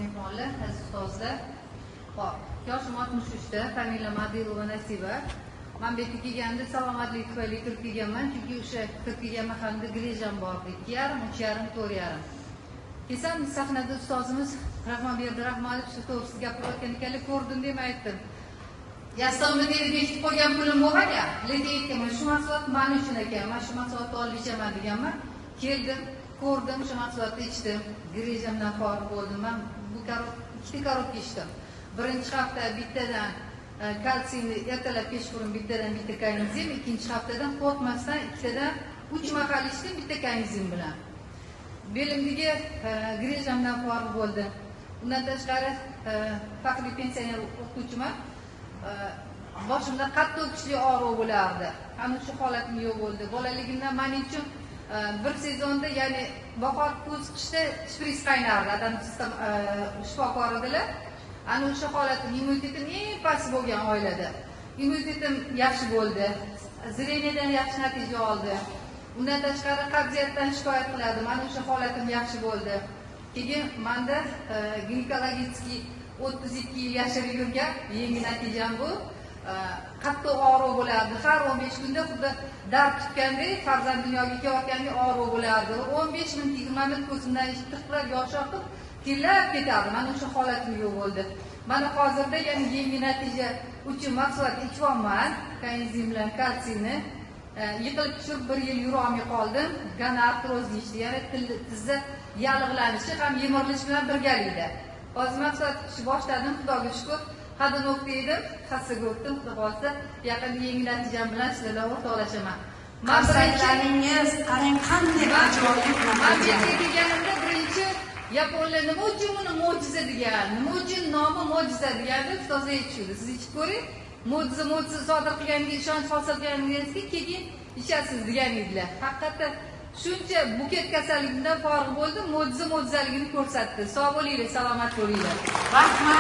Mehmonlar, aziz ustozlar. Hop, yoshim 63 da, familiyam Adilova Nasiba. Men bu yerga kelganda salomatlik tufayli kirib kelganman, chunki o'sha kirib kelgan mahalda grejam bor, 2,5, 3,5, 4,5. Kelsam sahnada ustozimiz Rahmonberdi Rahmonov shu to'g'risida gapirayotgan ekanlar, ko'rdim deb aytdim. Yastomda deb bekitib qo'ygan pulim bo'lgan-ya, lekin aytganman, shu mahsulot men uchun ekan, men shu mahsulotni olib ichaman deganman. Keldim, ko'rdim, shu mahsulotni ichdim, grejamdan forig' bo'ldim. Men bu ikkita korobka ichdim. Birinchi hafta bittadan kalsiyni ertalab kechqurun bittadan bitta kaynizim, ikkinchi haftadan qo'rqmasdan ikkitadan 3 mahal ichdim bitta kaynizim bilan. Belimdagi grejamdan forig' bo'ldim. Undan tashqari faxriy pensioner o'qituvchiman. Boshimda qattiq kuchli og'riq bo'lardi. Ana shu holatim yo'q bo'ldi. Bolaligimdan men uchun bir sezonda, ya'ni bahor, kuz, qishda shpris qaynardi. Adam shifokor edilar. Ana o'sha holatim, immunitetim eng past bo'lgan oilada. Immunitetim yaxshi bo'ldi. Zreniyadan yaxshi natija oldi. Undan tashqari qabziyatdan shikoyat qilardim. Mana o'sha holatim yaxshi bo'ldi. Keyin menda ginekologik 32 yil yashab yurgan yangi natijam bu. Qattiq og'riq bo'lardi. Har 15 kunda xuddi dard tutgandek, farzand dunyoga kelayotganda og'riq bo'lardi. 15 minut, 20 minut ko'zimdan tirqirab yosh oqib, terlab ketardi. Mana o'sha holatim yo'q bo'ldi. Mana hozirda yana yangi natija uchun mahsulot ichyoman, kaynizim bilan kalsiyni. Yiqilib tushib 1 yil yura olmay qoldim. Gonartrozni ichdi, ya'ni tizza yallig'lanishi ham yemirilish bilan birgalikda. Hozir mahsulot ichishni boshladim, Xudoga shukr. Hadin o'qiydim, hassaga o'tdim, Xudo xolsa yaqinda yangi natijam bilan sizlar o'rtoqlashaman. Qarsaklaringiz qarang qanday ajoyib. Men kelganimda birinchi yaponlar nima uchun buni mo'jiza degan, nima uchun nomi mo'jiza deganda ustozlar aytishdi. Siz ichib ko'ring, mo'jiza sodir qilganiga ishonch hosil qilganingizga keyin ichasiz degan edilar. Haqiqatda shuncha buket kasallikdan forig' bo'ldim, mo'jizaligini ko'rsatdi. Sog' bo'linglar, salomat bo'linglar. Rahmat.